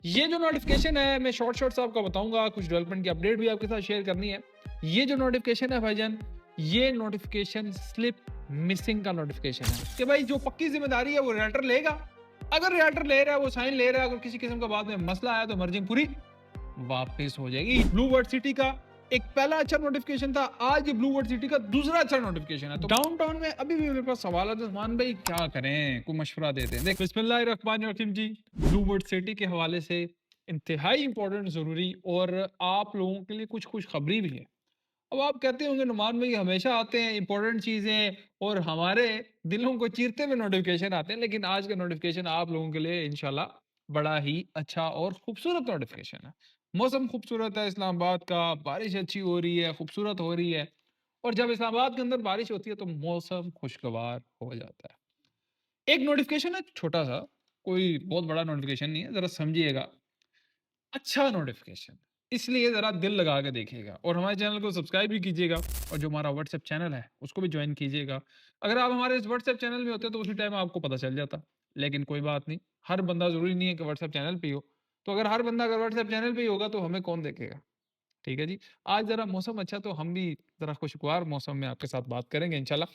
ये जो नोटिफिकेशन है मैं शॉर्ट आपको बताऊंगा, कुछ डेवलपमेंट की अपडेट भी आपके साथ शेयर करनी है। ये जो नोटिफिकेशन है भाईजान, ये नोटिफिकेशन स्लिप मिसिंग का नोटिफिकेशन है कि भाई जो पक्की जिम्मेदारी है वो रियल्टर लेगा। अगर रियल्टर ले रहा है, वो साइन ले रहा है, अगर किसी किस्म का बाद में मसला आया तो मर्जिंग पूरी वापस हो जाएगी। ब्लू वर्ड सिटी का एक पहला अच्छा नोटिफिकेशन था, आज ये ब्लू वर्ड सिटी का दूसरा अच्छा नोटिफिकेशन है। तो डाउनटाउन में अभी भी मेरे पास सवाल है, तो उस्मान भाई क्या करें, कोई मशवरा देते हैं। देख, बिस्मिल्लाहिर्रहमानिर्रहीम जी, ब्लू वर्ड सिटी के हवाले से इंतहाई इंपॉर्टेंट, जरूरी और आप लोगों के लिए कुछ खुश खबरी भी है। अब आप कहते होंगे नुमान भाई हमेशा आते हैं इंपॉर्टेंट चीजें और हमारे दिलों को चीरते हुए नोटिफिकेशन आते हैं, लेकिन आज का नोटिफिकेशन आप लोगों के लिए इंशाल्लाह बड़ा ही अच्छा और खूबसूरत नोटिफिकेशन है। मौसम खूबसूरत है इस्लामाबाद का, बारिश अच्छी हो रही है, खूबसूरत हो रही है। और जब इस्लामाबाद के अंदर बारिश होती है तो मौसम खुशगवार हो जाता है। एक नोटिफिकेशन है छोटा सा, कोई बहुत बड़ा नोटिफिकेशन नहीं है, जरा समझिएगा। अच्छा नोटिफिकेशन, इसलिए ज़रा दिल लगा के देखिएगा और हमारे चैनल को सब्सक्राइब भी कीजिएगा और जो हमारा व्हाट्सएप चैनल है उसको भी ज्वाइन कीजिएगा। अगर आप हमारे इस व्हाट्सएप चैनल में होते तो उसी टाइम आपको पता चल जाता, लेकिन कोई बात नहीं, हर बंदा ज़रूरी नहीं है कि व्हाट्सएप चैनल पे ही हो। तो अगर हर बंदा अगर व्हाट्सएप चैनल पे ही होगा तो हमें कौन देखेगा। ठीक है जी। आज ज़रा मौसम अच्छा, तो हम भी ज़रा खुशगवार मौसम में आपके साथ बात करेंगे इंशाल्लाह।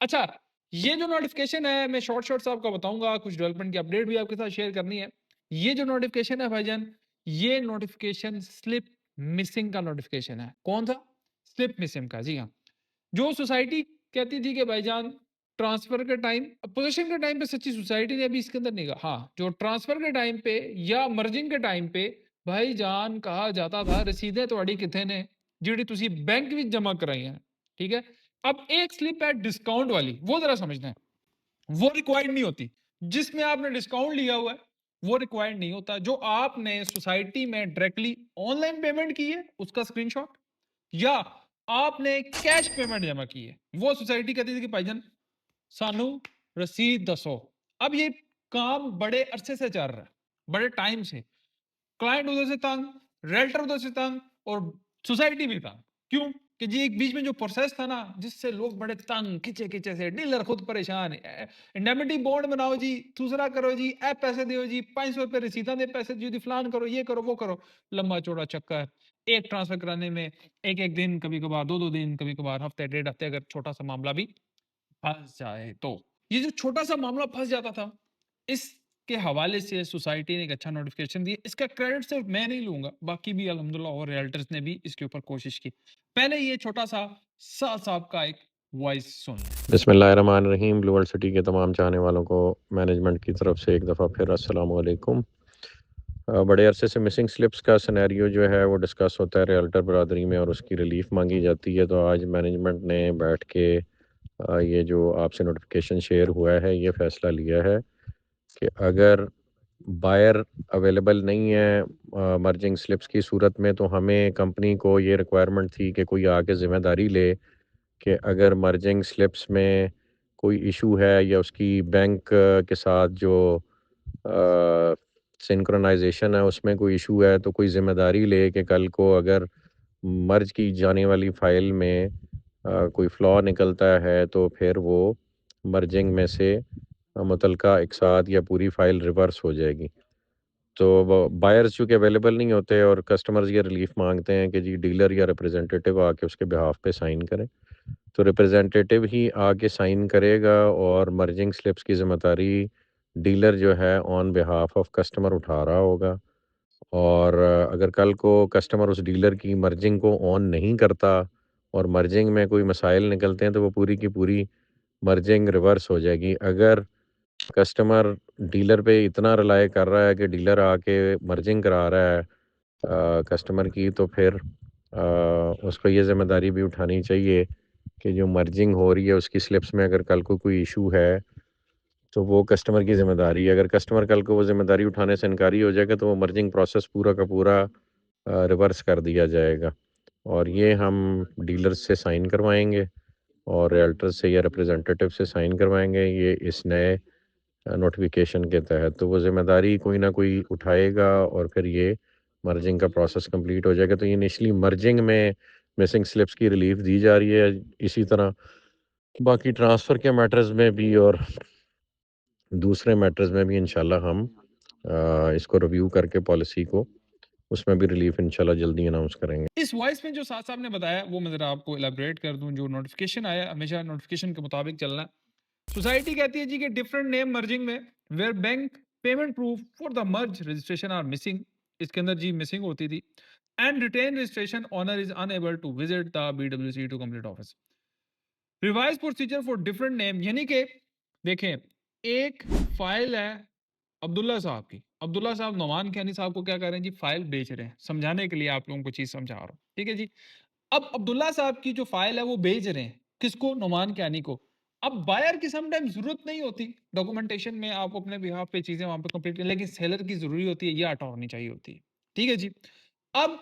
अच्छा, ये जो नोटिफिकेशन है मैं शॉर्ट आपको बताऊंगा, कुछ डेवलपमेंट की अपडेट भी आपके साथ शेयर करनी है। ये जो नोटिफिकेशन है भाईजान, ये नोटिफिकेशन स्लिप मिसिंग का नोटिफिकेशन है। कौन सा? स्लिप मिसिंग का, जी हाँ। जो सोसाइटी कहती थी कि भाईजान ट्रांसफर के टाइम, पोजीशन के टाइम पे सच्ची सोसाइटी ने अभी इसके अंदर नहीं कहा, हाँ, जो ट्रांसफर के टाइम पे या मर्जिंग के टाइम पे भाईजान कहा जाता था रसीदें ਤੁਹਾਡੀ ਕਿੱਥੇ ਨੇ ਜਿਹੜੀ ਤੁਸੀਂ बैंक ਵਿੱਚ जमा कराई हैं। ठीक है। अब एक स्लिप है डिस्काउंट वाली, वो जरा समझना है, वो रिक्वायर्ड नहीं होती। जिसमें आपने डिस्काउंट लिया हुआ है वो रिक्वायर्ड नहीं होता। जो आपने सोसाइटी में डायरेक्टली ऑनलाइन पेमेंट की है उसका स्क्रीनशॉट, या आपने कैश पेमेंट जमा की है, वो सोसाइटी कहती थी कि भाईजान सानू रसीद दसो। अब ये काम बड़े अरसे से चल रहा है, बड़े टाइम से। क्लाइंट उधर से तंग, रेल्टर उधर से तंग और सोसाइटी भी तंग। क्यों? कि जी एक बीच में जो प्रोसेस था ना, जिससे लोग बड़े तंग खिंचे खिंचे से, डीलर खुद परेशान है। इंडेमिनिटी बॉन्ड बनाओ जी, दूसरा करो जी, ऐप पैसे दो जी, 500 रुपए रसीदा दे पैसे जी, फलान करो, ये करो, वो करो। लंबा चौड़ा चक्कर, एक ट्रांसफर कराने में एक एक दिन, कभी कभार दो दो दिन, कभी कभार हफ्ते डेढ़ हफ्ते, अगर छोटा सा मामला भी फंस जाए तो। ये जो छोटा सा मामला फंस जाता था, इसके हवाले से सोसाइटी ने एक अच्छा नोटिफिकेशन दिया। इसका क्रेडिट सिर्फ मैं नहीं लूंगा, बाकी भी अल्हम्दुलिल्लाह और रियल्टर्स ने भी इसके ऊपर कोशिश की। पहले ये छोटा सा साहब का एक वॉइस सुन लें। बिस्मिल्लाहिर्रहमानिर्रहीम। ब्लू वर्ल्ड सिटी के तमाम चाहने वालों को मैनेजमेंट की तरफ से एक दफ़ा फिर अस्सलाम वालेकुम। बड़े अरसे से मिसिंग स्लिप्स का सिनेरियो जो है वो डिस्कस होता है रियल्टर बरादरी में और उसकी रिलीफ मांगी जाती है। तो आज मैनेजमेंट ने बैठ के ये जो आपसे नोटिफिकेशन शेयर हुआ है ये फ़ैसला लिया है कि अगर बायर अवेलेबल नहीं है मर्जिंग स्लिप्स की सूरत में, तो हमें कंपनी को ये रिक्वायरमेंट थी कि कोई आके ज़िम्मेदारी ले कि अगर मर्जिंग स्लिप्स में कोई इशू है या उसकी बैंक के साथ जो सिंक्रोनाइजेशन है उसमें कोई इशू है, तो कोई ज़िम्मेदारी ले कि कल को अगर मर्ज की जाने वाली फ़ाइल में कोई फ्लॉ निकलता है तो फिर वो मर्जिंग में से मुतलका एक साथ या पूरी फ़ाइल रिवर्स हो जाएगी। तो वो बायर्स चूँकि अवेलेबल नहीं होते और कस्टमर्स ये रिलीफ़ मांगते हैं कि जी डीलर या रिप्रेजेंटेटिव आके उसके बिहाफ़ पे साइन करें। तो रिप्रेजेंटेटिव ही आके साइन करेगा और मर्जिंग स्लिप्स की ज़िम्मेदारी डीलर जो है ऑन बिहाफ ऑफ कस्टमर उठा रहा होगा। और अगर कल को कस्टमर उस डीलर की मर्जिंग को ऑन नहीं करता और मर्जिंग में कोई मसाइल निकलते हैं तो वो पूरी की पूरी मर्जिंग रिवर्स हो जाएगी। अगर कस्टमर डीलर पे इतना रिलाय कर रहा है कि डीलर आके मर्जिंग करा रहा है कस्टमर की, तो फिर उसको ये ज़िम्मेदारी भी उठानी चाहिए कि जो मर्जिंग हो रही है उसकी स्लिप्स में अगर कल को कोई इशू है तो वो कस्टमर की ज़िम्मेदारी है। अगर कस्टमर कल को वो ज़िम्मेदारी उठाने से इनकारी हो जाएगा तो वो मर्जिंग प्रोसेस पूरा का पूरा रिवर्स कर दिया जाएगा। और ये हम डीलर्स से साइन करवाएंगे और रियल्टर से या रिप्रेजेंटेटिव से साइन करवाएंगे ये इस नए नोटिफिकेशन के तहत। तो वो ज़िम्मेदारी कोई ना कोई उठाएगा और फिर ये मर्जिंग का प्रोसेस कंप्लीट हो जाएगा। तो ये इनिशियली मर्जिंग में मिसिंग स्लिप्स की रिलीफ दी जा रही है। इसी तरह बाकी ट्रांसफ़र के मैटर्स में भी और दूसरे मैटर्स में भी इंशाल्लाह हम इसको रिव्यू करके पॉलिसी को उसमें भी रिलीफ इंशाल्लाह जल्दी अनाउंस करेंगे। इस वॉइस में जो साथ साहब ने बताया वो मैं ज़रा आपको एलाबरेट कर दूं। जो नोटिफिकेशन आया हमेशा नोटिफिकेशन के मुताबिक चलना है। सोसाइटी कहती है जी कि डिफरेंट नेम मर्जिंग में where bank payment proof for the merge registration are missing, इसके अंदर जी मिसिंग होती थी, and retain registration owner is unable to visit the BWC to complete office revise procedure for different name. यानी कि देखें, एक फाइल है अब्दुल्ला साहब की, अब्दुल्ला साहब नोमान कैनी साहब को क्या कर रहे हैं जी, फाइल बेच रहे हैं। समझाने के लिए आप लोगों को चीज समझा रहा हूँ, ठीक है जी। अब अब्दुल्ला साहब की जो फाइल है वो बेच रहे हैं किसको, नोमान कैनी को। अब बायर की समटाइम जरूरत नहीं होती डॉक्यूमेंटेशन में, आप अपने बिहाफ पे चीजें वहां पे कंप्लीट करें, लेकिन सेलर की जरूरी होती है, ये आटा होनी चाहिए होती है, ठीक है जी। अब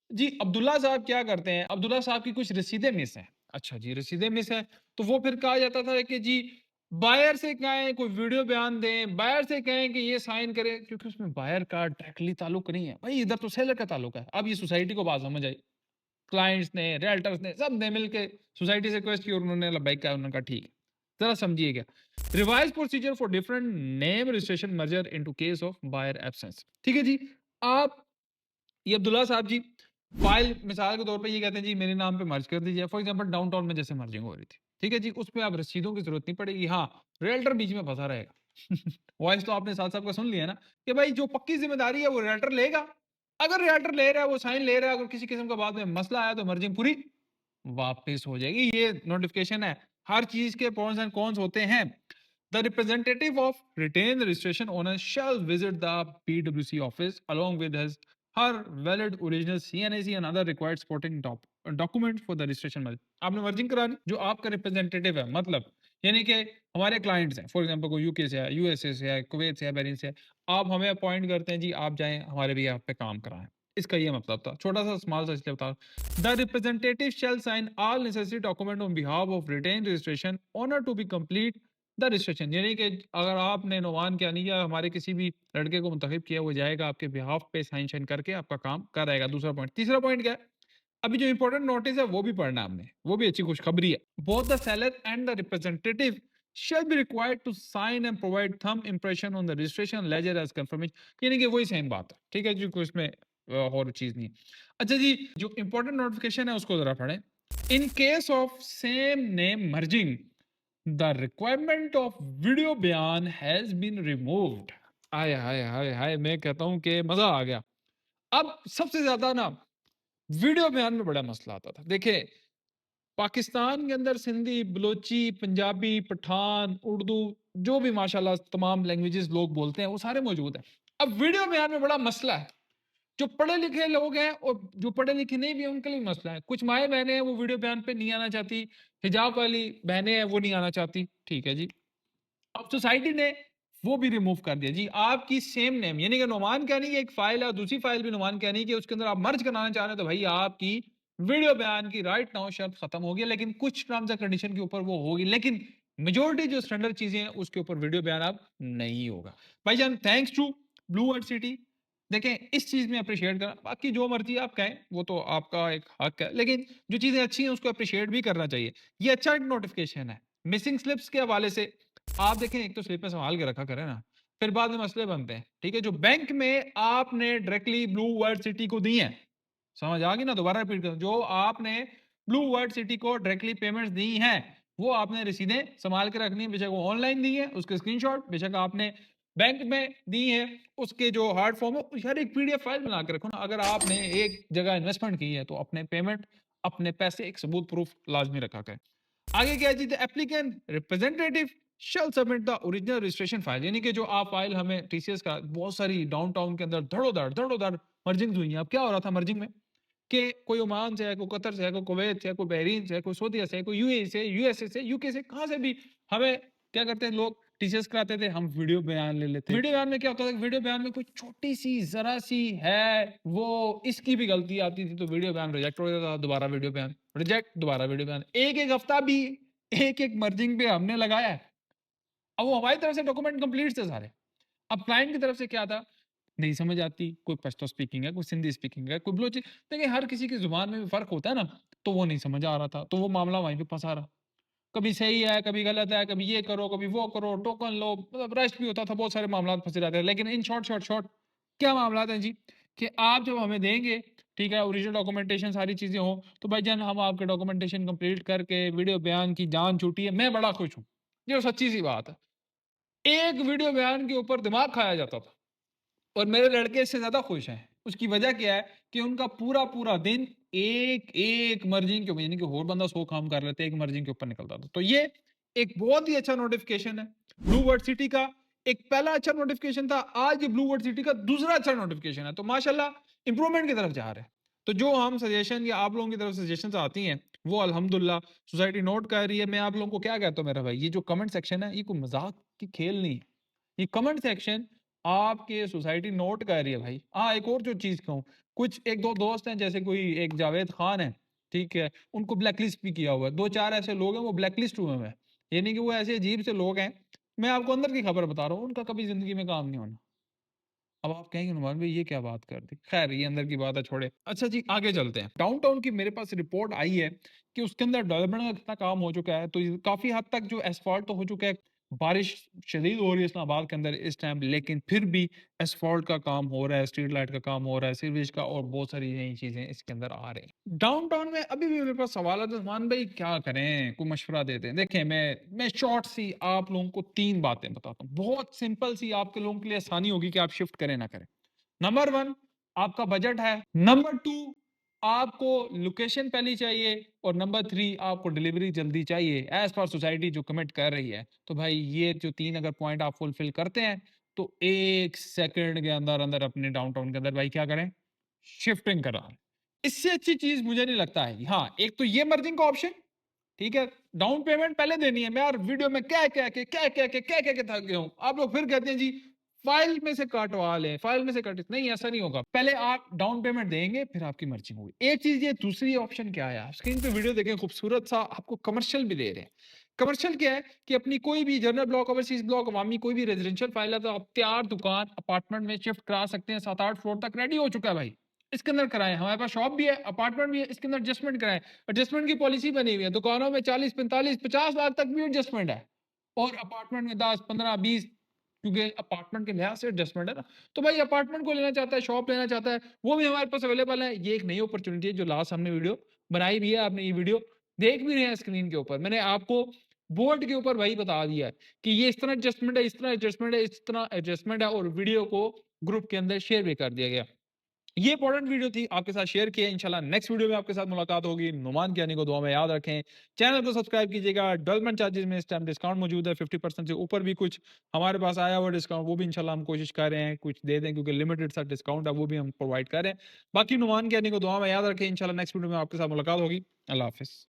जी अब्दुल्ला साहब क्या करते हैं, अब्दुल्ला साहब की कुछ रसीदें मिस हैं। अच्छा जी, रसीदें मिस है तो वो फिर कहा जाता था कि जी बायर से कहें कोई वीडियो बयान दें, बायर से कहें कि ये साइन करें, क्योंकि उसमें बायर का डायरेक्टली ताल्लुक नहीं है भाई, इधर तो सेलर का ताल्लुक है। अब ये सोसाइटी को बात समझ आई, क्लाइंट्स ने, रियल्टर्स ने, सब ने मिलके सोसाइटी से रिक्वेस्ट की और उन्होंने लबाइक कहा, उन्होंने कहा ठीक है। जरा समझिएगा, revise procedure for different name registration merger into case of buyer absence, ठीक है जी। आप ये अब्दुल्ला साहब जी फाइल मिसाल के तौर पे ये कहते हैं जी मेरे नाम पे मर्ज कर दीजिए, फॉर एग्जांपल डाउनटाउन में जैसे मर्जिंग हो रही थी, ठीक है जी, उसमें आप रसीदों की जरूरत नहीं पड़ेगी, हाँ रियल्टर बीच में फंसा रहेगा। वॉइस तो आपने साथ साहब का सुन लिया ना, कि भाई जो पक्की जिम्मेदारी है वो रियल्टर लेगा। अगर रियल्टर ले रहा है, वो साइन ले रहा है, अगर किसी किस्म का बाद में मसला आया तो मर्जिंग पूरी वापस हो जाएगी। ये नोटिफिकेशन है, हर चीज के प्रोस एंड कॉन्स होते हैं। The representative of retained registration owner shall visit the PwC office along with her valid original CNAC and other required supporting documents for the registration merge। आपने मर्जिंग करानी, जो आपका representative है, मतलब यानी कि हमारे क्लाइंट्स हैं, फॉर एग्जांपल कोई यूके से है, यूएसए से है, कुवैत से है, बहरीन से है, आप हमें अपॉइंट करते हैं जी, आप जाएं हमारे भी आप पे काम कराएं। इसका ये मतलब था, छोटा सा स्मॉल सा इसलिए बता रहा हूं। The representative shall sign all necessary document on behalf of retained registration owner to be complete the registration. यानी कि अगर आपने नोमान क्या नहीं, या हमारे किसी भी लड़के को मुंतखब किया, वो जाएगा आपके बिहाफ पे साइन शाइन करके आपका काम कराएगा। दूसरा पॉइंट, तीसरा पॉइंट क्या है, अभी जो इंपॉर्टेंट नोटिस है वो भी पढ़ना हमने, वो भी अच्छी खुशखबरी है। Both the seller and the representative shall be required to sign and provide thumb impression on the registration ledger as confirmation। यानी कि वही सेम बात है, ठीक है जी, कोई इसमें और चीज नहीं है। अच्छा जी, जो इंपॉर्टेंट नोटिफिकेशन है उसको जरा पढ़ें। In case of same name merging the requirement of video बयान हैज बीन रिमूव्ड। हाय हाय हाय हाय, मैं कहता हूं कि मजा आ गया। अब सबसे ज्यादा ना वीडियो बयान में बड़ा मसला आता था। देखिए, पाकिस्तान के अंदर सिंधी, बलोची, पंजाबी, पठान, उर्दू, जो भी माशाल्लाह तमाम लैंग्वेजेस लोग बोलते हैं वो सारे मौजूद हैं। अब वीडियो बयान में बड़ा मसला है। जो पढ़े लिखे लोग हैं और जो पढ़े लिखे नहीं भी हैं उनके लिए मसला है। कुछ माएँ बहनें हैं वो वीडियो बयान पे नहीं आना चाहती, हिजाब वाली बहनें हैं वो नहीं आना चाहती, ठीक है जी। अब सोसाइटी ने वो भी रिमूव कर दिया जी। आपकी सेम नेम यानी कि नोमान कहनी की एक फाइल है और दूसरी फाइल भी नोमान कहनी की, उसके अंदर आप मर्ज कराना चाह रहे हैं, तो भाई आपकी वीडियो बयान की राइट नाउ शर्त खत्म हो गई। लेकिन कुछ टर्म्स एंड कंडीशन के ऊपर वो होगी, लेकिन मेजोरिटी जो स्टैंडर्ड चीजें हैं उसके ऊपर वीडियो बयान अब नहीं होगा। भाईजान thanks to blue world city, देखें इस चीज में अप्रिशिएट करना, बाकी जो मर्जी आप कहें वो तो आपका एक हक है, लेकिन जो चीजें अच्छी हैं उसको अप्रिशिएट भी करना चाहिए। ये अच्छा एक नोटिफिकेशन है। मिसिंग स्लिप्स के हवाले से आप देखें, एक तो स्लिप में संभाल के रखा करें ना, फिर बाद में मसले बनते हैं, ठीक है। जो बैंक में आपने डायरेक्टली ब्लू वर्ल्ड सिटी को दी है, समझ आ गई ना, दोबारा रिपीट कर, जो आपने ब्लू वर्ल्ड सिटी को डायरेक्टली पेमेंट्स दी हैं वो आपने रसीदें संभाल के रखनी है, बेशक वो ऑनलाइन दी है उसके स्क्रीनशॉट, बेशक आपने बैंक में दी है उसके जो हार्ड फॉर्म है, हर एक पीडीएफ फाइल बना के रखो ना। अगर आपने एक जगह इन्वेस्टमेंट की है तो अपने पेमेंट, अपने पैसे, एक सबूत प्रूफ लाजमी रखा करें। आगे क्या है जी, the applicant representative shall submit the original registration file. यानी कि जो आप फाइल हमें टीसीएस का, बहुत सारी डाउनटाउन के अंदर धड़ोधड़ मर्जिंग हुई है। अब क्या हो रहा था मर्जिंग में कि कोई ओमान से है, कोई कतर से है, कोई कुवैत से है, कोई बहरीन से है, कोई सऊदीया से है, कोई यूएई से, यूएसए से, यूके से, कहां से भी हमें क्या करते हैं लोग, टीसीएस कराते थे, हम वीडियो बयान ले लेते। वीडियो बयान में क्या होता था, वीडियो बयान में कोई छोटी सी जरा सी है वो इसकी भी गलती आती थी तो वीडियो बयान रिजेक्ट हो जाता था, दोबारा वीडियो बयान रिजेक्ट, दोबारा वीडियो बयान, एक एक हफ्ता भी एक एक मर्जिंग पे हमने लगाया है। अब वो हमारी तरफ से डॉक्यूमेंट कंप्लीट थे सारे, अब क्लाइंट की तरफ से क्या था, नहीं समझ आती, कोई पश्तो स्पीकिंग है, कोई सिंधी स्पीकिंग है, कोई बलोची, देखिए हर किसी की जुबान में भी फर्क होता है ना, तो वो नहीं समझ आ रहा था, तो वो मामला वहीं पे फंसा रहा। कभी सही है, कभी गलत है, कभी ये करो, कभी वो करो, टोकन लो, मतलब रश भी होता था, बहुत सारे मामलात फँसे रहते हैं। लेकिन इन शॉर्ट क्या मामलात हैं जी, कि आप जब हमें देंगे, ठीक है, ओरिजिनल डॉक्यूमेंटेशन सारी चीज़ें हों, तो भाईजान हम आपके डॉक्यूमेंटेशन कंप्लीट करके वीडियो बयान की जान छूटी है, मैं बड़ा खुश हूँ। ये सच्ची सी बात है। एक वीडियो बयान के ऊपर दिमाग खाया जाता था। और मेरे लड़के इससे ज़्यादा खुश हैं। उसकी वजह क्या है कि उनका पूरा-पूरा दिन एक मर्जिंग के ऊपर, यानी कि और बंदा 100 काम कर लेते, एक मर्जिंग के ऊपर निकलता था। तो ये एक बहुत ही अच्छा नोटिफ़िकेशन है। ब्लू वर्ल्ड सिटी का एक पहला अच्छा नोटिफ़िकेशन था, आज ये ब्लू वर्ल्ड सिटी का दूसरा अच्छा नोटिफ़िकेशन है। तो माशाल्लाह इम्प्रूवमेंट की तरफ जा रहे हैं। तो जो हम सजेशन या आप लोगों की तरफ से सजेशंस आती हैं, वो अल्हम्दुलिल्लाह सोसाइटी नोट कर रही है। मैं आप लोगों को क्या कहता हूँ मेरा भाई, ये जो कमेंट सेक्शन है, ये कोई मज़ाक की खेल नहीं है। ये कमेंट सेक्शन आपके सोसाइटी नोट कर रही है भाई। हाँ, एक और जो चीज़ कहूँ, कुछ 1-2 दोस्त हैं, जैसे कोई एक जावेद खान है, ठीक है? उनको ब्लैकलिस्ट भी किया हुआ है। 2-4 ऐसे लोग हैं वो ब्लैकलिस्ट हुए हुए हैं। यानी कि वो ऐसे अजीब से लोग हैं, मैं आपको अंदर की खबर बता रहा हूँ, उनका कभी ज़िंदगी में काम नहीं होना। अब आप कहेंगे नुमान भाई ये क्या बात कर दी? खैर ये अंदर की बात है, छोड़े। अच्छा जी, आगे चलते हैं। डाउनटाउन की मेरे पास रिपोर्ट आई है कि उसके अंदर डेवलपमेंट का कितना काम हो चुका है, तो ये काफ़ी हद तक जो एस्फाल्ट तो हो चुका है। बारिश शदीद हो रही है इस्लामाबाद के अंदर इस टाइम, लेकिन फिर भी एस्फाल्ट का काम हो रहा है, स्ट्रीट लाइट का काम हो रहा है, सीवरेज का, और बहुत सारी नई चीज़ें इसके अंदर आ रही हैं। डाउनटाउन में अभी भी मेरे पास सवाल है, तो नुमान भाई क्या करें? कोई मशवरा दे दें। देखें, मैं शॉर्ट सी आप लोगों को 3 बातें बताता हूँ। बहुत सिंपल सी, आपके लोगों के लिए आसानी होगी कि आप शिफ्ट करें ना करें। नंबर 1, आपका बजट है। नंबर 2, आपको लोकेशन पहली चाहिए। और नंबर 3, आपको डिलीवरी जल्दी चाहिए, एज़ पर सोसाइटी जो कमिट कर रही है। तो भाई ये जो 3 अगर पॉइंट आप फुलफिल करते हैं, तो 1 सेकंड के अंदर-अंदर अपने डाउनटाउन के अंदर भाई क्या करें? शिफ्टिंग करा। इससे अच्छी चीज़ मुझे नहीं लगता है। हाँ, एक तो ये मर्जिंग का ऑप्शन, ठीक है? डाउन पेमेंट पहले देनी है। मैं यार वीडियो में कह के थक गया हूँ। आप लोग फिर कहते हैं जी फाइल में से कटवा लें, फाइल में से कट, नहीं ऐसा नहीं होगा। पहले आप डाउन पेमेंट देंगे, फिर आपकी मर्जी होगी। एक चीज़ ये, दूसरी ऑप्शन क्या है? आप स्क्रीन पे वीडियो देखें, खूबसूरत सा आपको कमर्शियल भी दे रहे हैं। कमर्शियल क्या है कि अपनी कोई भी जनरल ब्लॉक, ओवरसीज़ ब्लॉक, अवामी कोई भी रेज़िडेंशियल फाइल है, तो आप तैयार दुकान, अपार्टमेंट में शिफ्ट करा सकते हैं। 7-8 फ्लोर तक रेडी हो चुका है भाई। इसके अंदर कराएँ। हमारे पास शॉप भी है, अपार्टमेंट भी है, इसके अंदर एडजस्टमेंट कराएँ। एडजस्टमेंट की पॉलिसी बनी हुई है। दुकानों में 40, 45, 50 लाख तक भी एडजस्टमेंट है। और अपार्टमेंट में 10, 15, 20, क्योंकि अपार्टमेंट के लिहाज से एडजस्टमेंट है ना। तो भाई अपार्टमेंट को लेना चाहता है, शॉप लेना चाहता है, वो भी हमारे पास अवेलेबल है। ये एक नई अपॉर्चुनिटी है जो लास्ट हमने वीडियो बनाई भी है। आपने ये वीडियो देख भी रहे हैं स्क्रीन के ऊपर। मैंने आपको बोर्ड के ऊपर वही बता दिया है कि ये इस तरह एडजस्टमेंट है, इस तरह एडजस्टमेंट है, इस तरह एडजस्टमेंट है, और वीडियो को ग्रुप के अंदर शेयर भी कर दिया गया। ये इंपॉर्टेंट वीडियो थी, आपके साथ शेयर किया। इंशाल्लाह नेक्स्ट वीडियो में आपके साथ मुलाकात होगी। नुमान ज्ञानी को दुआ में याद रखें। चैनल को सब्सक्राइब कीजिएगा। डेवलपमेंट चार्जेस में इस टाइम डिस्काउंट मौजूद है, 50% से ऊपर भी कुछ हमारे पास आया हुआ डिस्काउंट, वो भी इंशाल्लाह हम कोशिश कर रहे हैं कुछ दे दें, क्योंकि लिमिटेड सा डिस्काउंट है, वो भी हम प्रोवाइड कर रहे हैं। बाकी नुमान ज्ञानी को दुआ में याद रखें। इंशाल्लाह नेक्स्ट वीडियो में आपके साथ मुलाकात होगी। अल्लाह हाफिज़।